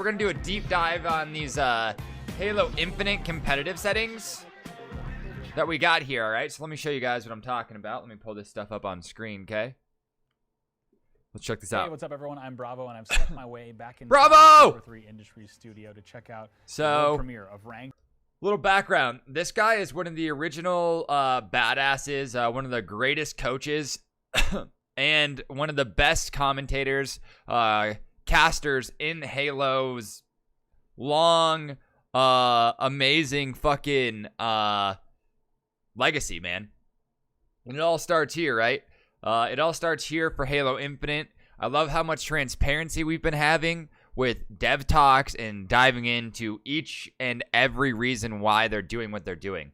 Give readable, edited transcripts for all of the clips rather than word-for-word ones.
going to do a deep dive on these Halo Infinite competitive settings that we got here, all right? So let me show you guys what I'm talking about. Let me pull this stuff up on screen, okay? Let's check this out. Hey, what's up, everyone? I'm Bravo, and I've set my way back in Bravo! the 3 Industries studio to check out the So, premiere of Rank. little background. This guy is one of the original badasses, one of the greatest coaches, and one of the best commentators, casters in Halo's long, amazing fucking legacy, man. And it all starts here, right? It all starts here for Halo Infinite. I love how much transparency we've been having with dev talks and diving into each and every reason why they're doing what they're doing.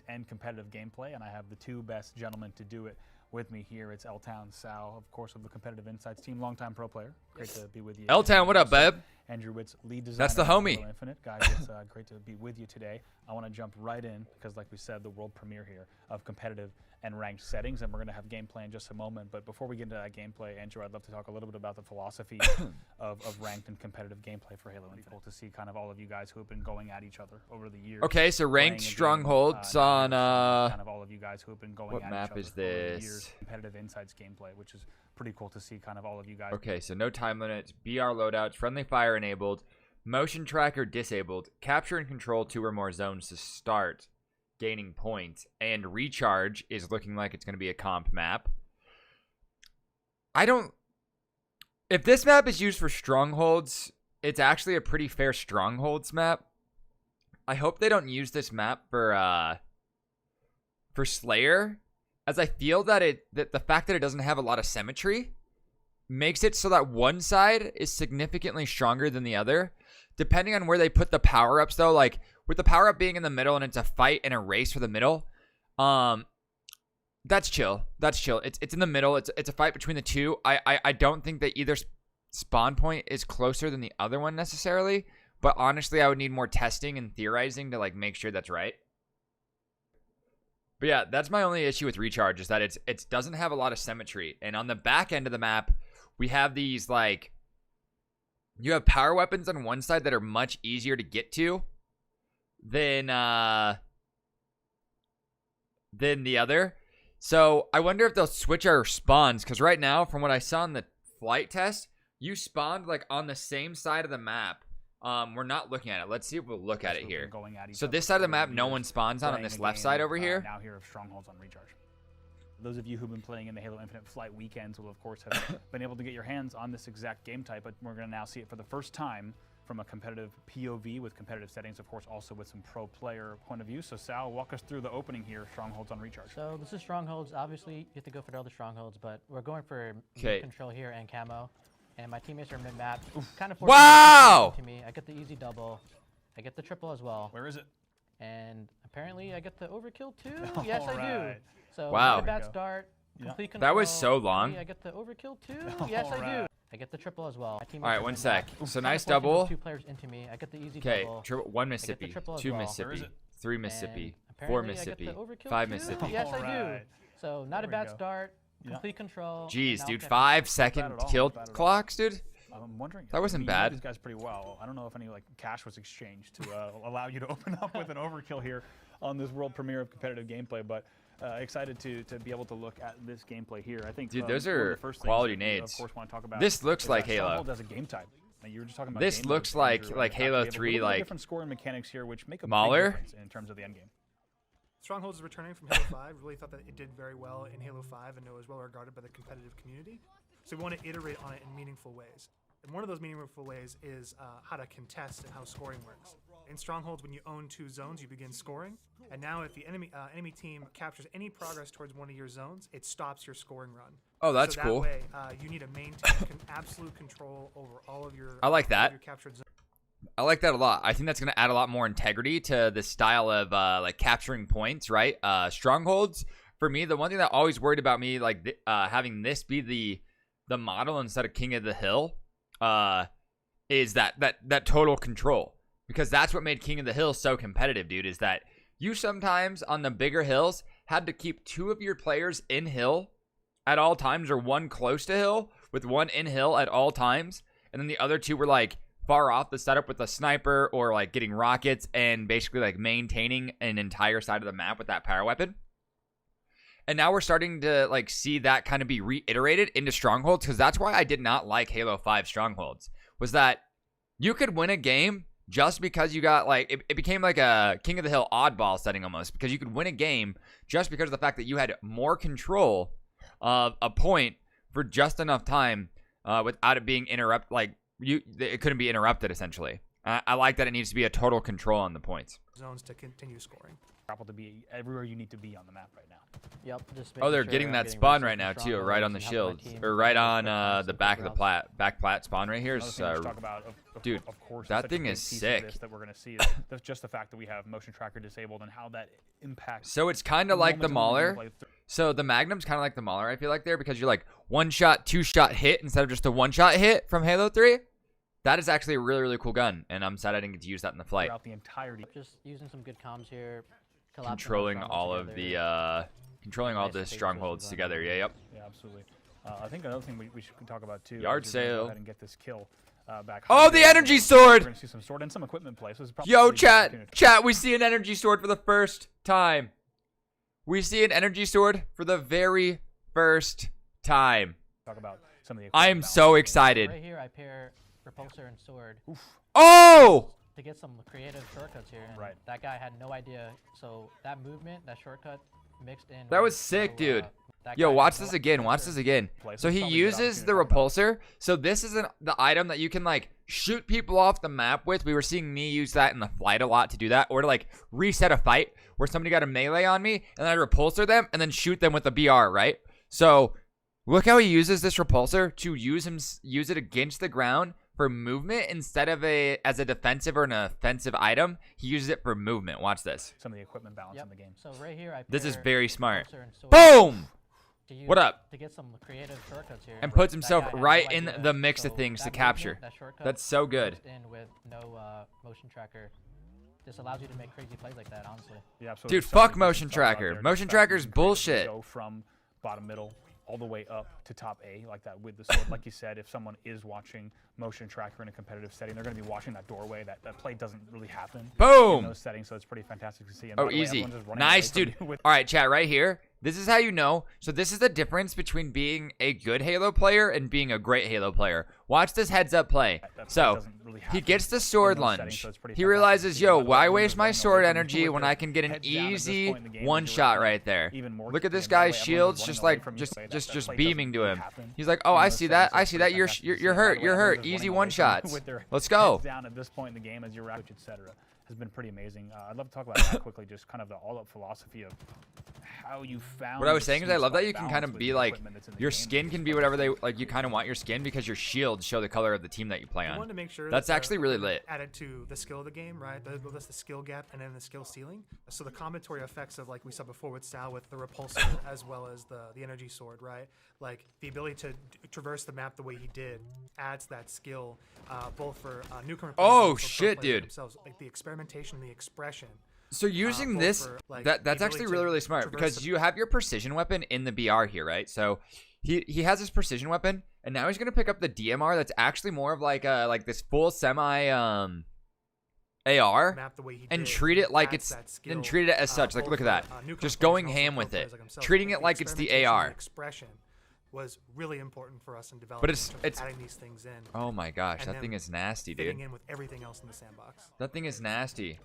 And competitive gameplay, and I have the 2 best gentlemen to do it with me here. It's L-Town Sal, of course, of the Competitive Insights team, longtime pro player. Great to be with you. L-Town, what up, babe? Andrew Witt's lead designer. That's the homie. Halo Infinite. Guys, it's great to be with you today. I want to jump right in because, like we said, the world premiere here of competitive and ranked settings, and we're going to have gameplay in just a moment. But before we get into that gameplay, Andrew, I'd love to talk a little bit about the philosophy of ranked and competitive gameplay for Halo Infinite. Cool to see kind of all of you guys who have been going at each other over the years. Okay, so ranked strongholds on kind of all of you guys who have been going what at map each other is over the this? years. Competitive Insights gameplay, which is pretty cool to see kind of all of you guys. Okay, so no time limits, BR loadouts, friendly fire enabled, motion tracker disabled, capture and control 2 or more zones to start gaining points, and recharge is looking like it's going to be a comp map. If this map is used for strongholds, it's actually a pretty fair strongholds map. I hope they don't use this map for Slayer, as I feel that the fact that it doesn't have a lot of symmetry makes it so that one side is significantly stronger than the other, depending on where they put the power-ups, though. Like, with the power-up being in the middle and it's a fight and a race for the middle, that's chill. That's chill. It's in the middle. It's a fight between the two. I don't think that either spawn point is closer than the other one necessarily, but honestly, I would need more testing and theorizing to, like, make sure that's right. But yeah, that's my only issue with recharge, is that it doesn't have a lot of symmetry. And on the back end of the map, we have these, like, you have power weapons on one side that are much easier to get to than the other. So I wonder if they'll switch our spawns, because right now, from what I saw in the flight test, you spawned like on the same side of the map. We're not looking at it. Let's see if we'll look at it here. So this side of the map, no one spawns on this left side over here. Now here of Strongholds on Recharge. Those of you who've been playing in the Halo Infinite flight weekends will, of course, have been able to get your hands on this exact game type, but we're going to now see it for the first time from a competitive POV with competitive settings, of course, also with some pro player point of view. So Sal, walk us through the opening here, Strongholds on Recharge. So this is Strongholds. Obviously, you have to go for the other Strongholds, but we're going for control here and camo. And my teammates are mid-map. Kind of wow! To me. I get the easy double. I get the triple as well. Where is it? And apparently I get the overkill too. Yes, I do. So wow. Not a bad start. Complete control. That was so long. I get the overkill too. Yes, I do. I get the triple as well. All right, one sec. So nice double. 2 players into me. I get the easy double. Okay, 1 Mississippi, 2 Mississippi, 3 Mississippi, 4 Mississippi, 5 Mississippi. Yes, I do. So not a bad start. Complete control. Jeez, dude, 5-second kill clocks, dude. I'm wondering. That wasn't bad. These guys pretty well. I don't know if any like cash was exchanged to allow you to open up with an overkill here on this world premiere of competitive gameplay, but excited to be able to look at this gameplay here. I think, dude, those are quality nades. Of course, want to talk about. This looks like Halo. Stronghold as a game type. You were just talking about. This looks like Halo 3, like different scoring mechanics here, which make a Mauler? big difference in terms of the end game. Stronghold is returning from Halo 5. Really thought that it did very well in Halo 5 and it was well regarded by the competitive community. So we want to iterate on it in meaningful ways. And one of those meaningful ways is how to contest and how scoring works. In Strongholds, when you own 2 zones, you begin scoring. And now if the enemy team captures any progress towards one of your zones, it stops your scoring run. Oh, that's so cool. That way, you need to maintain absolute control over all of your, I like that. your captured zones. I like that a lot. I think that's going to add a lot more integrity to the style of like capturing points, right? Strongholds, for me, the one thing that always worried about me, like having this be the model instead of King of the Hill, is that total control. Because that's what made King of the Hill so competitive, dude, is that you sometimes on the bigger hills had to keep 2 of your players in hill at all times, or 1 close to hill with 1 in hill at all times, and then the other 2 were like far off the setup with a sniper or like getting rockets and basically like maintaining an entire side of the map with that power weapon. And now we're starting to like see that kind of be reiterated into Strongholds, because that's why I did not like Halo 5 Strongholds, was that you could win a game just because you got like, it became like a King of the Hill oddball setting almost, because you could win a game just because of the fact that you had more control of a point for just enough time without it being interrupted. Like it couldn't be interrupted essentially. I like that it needs to be a total control on the points. Zones to continue scoring. To be everywhere you need to be on the map right now. Yep. Just Oh, they're making getting sure that I'm spawn getting right now resources too, from right on the strongholds and shield, helping my or team right get on quick the routes, back of the quick routes. back plat spawn right here. Another thing we should talk about, dude, of course, that such a thing big is piece of sick. this that we're gonna see is just the fact that we have motion tracker disabled and how that impacts. So it's kind of like the Mauler. So the Magnum's kind of like the Mauler, I feel like there, because you're like one shot, two shot hit instead of just a one shot hit from Halo 3. That is actually a really, really cool gun, and I'm sad I didn't get to use that in the flight. Throughout the entirety. Just using some good comms here. Controlling all of the strongholds together. Yeah, yep. Yeah, absolutely. I think another thing we should talk about too. Yard is we're gonna go sale. ahead and get this kill back. Oh, the energy sword! We're gonna see some sword and some equipment play. So this is probably Yo, a pretty good opportunity. chat, we see an energy sword for the first time. We see an energy sword for the very first time. Talk about some of the. I am so excited. Right here, I pair repulsor and sword. Oof. Oh! To get some creative shortcuts here. And Right. that guy had no idea. So that movement, that shortcut mixed in. That with was sick, no, dude. that Yo, guy watch had no this again. idea. Watch this again. Place. So It's he probably a good uses the opportunity to talk repulsor. So this is the item that you can like shoot people off the map with. We were seeing me use that in the flight a lot to do that, or to like reset a fight where somebody got a melee on me and I repulsor them and then shoot them with a BR, right? So look how he uses this repulsor to use it against the ground for movement instead of as a defensive or an offensive item. He uses it for movement. Watch this. Some of the equipment balance in the game. So right here, I This is pair very smart. repulsor and sword Boom! to use What up? To get some creative shortcuts here. And puts That himself guy had no right in idea. the mix of So things to that capture. movement, that shortcut That's so good. mixed in with no motion tracker. This allows you to make crazy plays like that, honestly. Yeah, absolutely. Dude, So many fuck things motion to talk about tracker. there. Motion Just the fact that tracker's you can creatively bullshit. Go from bottom middle all the way up to top A like that with the sword. Like you said, if someone is watching motion tracker in a competitive setting, they're going to be watching that doorway. That play doesn't really happen in Boom! those settings, so it's pretty fantastic to see. And Oh, by the way, easy. everyone's just running Nice, away from dude. you with- All right, chat, right here. This is how you know. So this is the difference between being a good Halo player and being a great Halo player. Watch this heads-up play. That play So doesn't really he happen gets the in sword those settings, lunge. so it's pretty He fantastic realizes, to see. yo, By the way, why everyone's waste just my running sword away from you energy with when their I can get an heads down at this easy point in the game, one as you're shot getting right there? even more Look at key, this and by the way, guy's everyone's shields running just away like from you, just so that just play beaming doesn't to really him. happen He's like, oh, in I those see settings, that. so I it's see pretty that. You're fantastic to see. you're And by the hurt. way, You're everyone's hurt. just Easy running away one from you shots. with their Let's go. heads down at this point in the game as you're which etc. has been pretty amazing. I'd love to talk about that quickly, just kind of the all-up philosophy of how you found. What I was the saying is sweet I love that spot you can balance kind of with be the like, equipment that's in the your game. skin can be whatever they like. You kind of want your skin because your shields show the color of the team that you play I on. wanted to make sure That's that actually really lit. Added to the skill of the game, right? That's the skill gap and then the skill ceiling. So the combinatory effects of, like we saw before with Sal, with the repulsor as well as the energy sword, right? Like the ability to traverse the map the way he did adds that skill, both for newcomer players Oh, and for pro shit, players dude. themselves. Like the experimentation, the expression. So using both this, for, like, that's the actually ability really, to really smart traverse because the- you have your precision weapon in the BR here, right? So he has his precision weapon, and now he's gonna pick up the DMR. That's actually more of like this full semi AR, Map the way he and did treat it like adds it's that skill, and treat it as such. Like both look at for, that, newcomer just players going and also ham pro with players it, like himself. treating it like it's the experimentation, AR. Expression was really important for us in development. But it's- in terms of it's- adding these things in. Oh my gosh, And that then thing is nasty, fitting dude. in with everything else in the sandbox. That thing is nasty.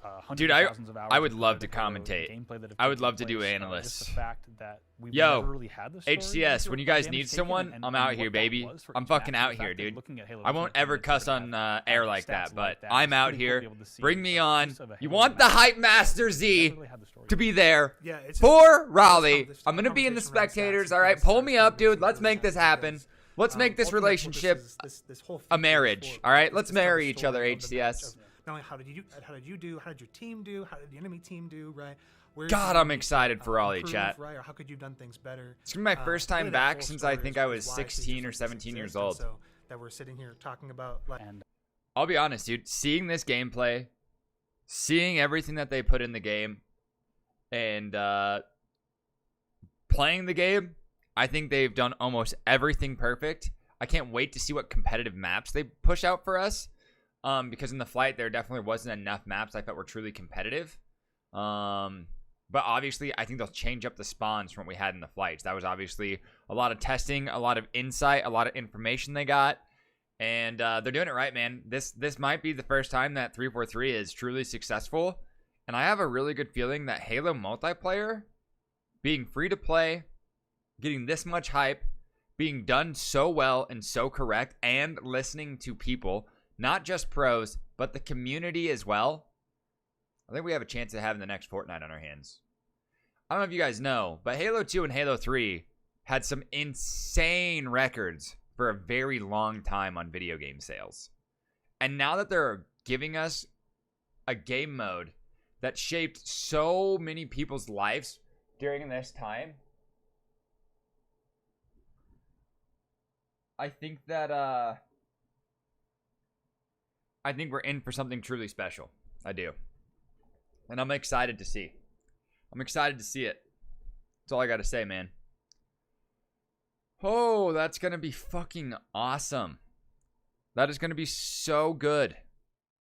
Hundreds Dude, of I thousands of hours would of love to competitive Halo commentate. gameplay that have I would taken love to do place, analysts. Just the fact that we've Yo, never really had the story HCS, into when you it, guys damage need taken, someone, and I'm out what here, that baby. was for I'm each fucking match, out the fact here, that dude. looking at Halo I won't 2 ever and cuss sort on of air have like stats that, but that, I'm it's out pretty cool to here. be able to see Bring me a on. piece of a You Halo want the map. Hype Master Never Z really had the story to be there Yeah, it's just- for this Raleigh. conversation- I'm gonna be in the conversation around stats spectators. is All right, really pull me up, sensitive. dude. It's Let's really make this sensitive happen. because, Let's make this ultimately what this relationship is- this whole a feature is marriage. for, All right, is let's to tell the marry each story other, of the match HCS. of not only how did you do, how did your team do, how did the enemy team do, right? Where God, did I'm you, excited for Raleigh, improve, chat. right? Or how could you have done things better? It's gonna be my first time really that back whole since I story think is- I was is why 16 or features like this 17 years exist, and old. So that we're sitting here talking about, like, And I'll be honest, dude. Seeing this gameplay, seeing everything that they put in the game, and playing the game, I think they've done almost everything perfect. I can't wait to see what competitive maps they push out for us. Because in the flight, there definitely wasn't enough maps I felt were truly competitive. But obviously, I think they'll change up the spawns from what we had in the flights. That was obviously a lot of testing, a lot of insight, a lot of information they got. And they're doing it right, man. This might be the first time that 343 is truly successful. And I have a really good feeling that Halo multiplayer, being free to play, getting this much hype, being done so well and so correct, and listening to people, not just pros, but the community as well. I think we have a chance of having the next Fortnite on our hands. I don't know if you guys know, but Halo 2 and Halo 3 had some insane records for a very long time on video game sales. And now that they're giving us a game mode that shaped so many people's lives during this time, I think that I think we're in for something truly special. I do. And I'm excited to see. I'm excited to see it. That's all I got to say, man. Oh, that's going to be fucking awesome. That is going to be so good.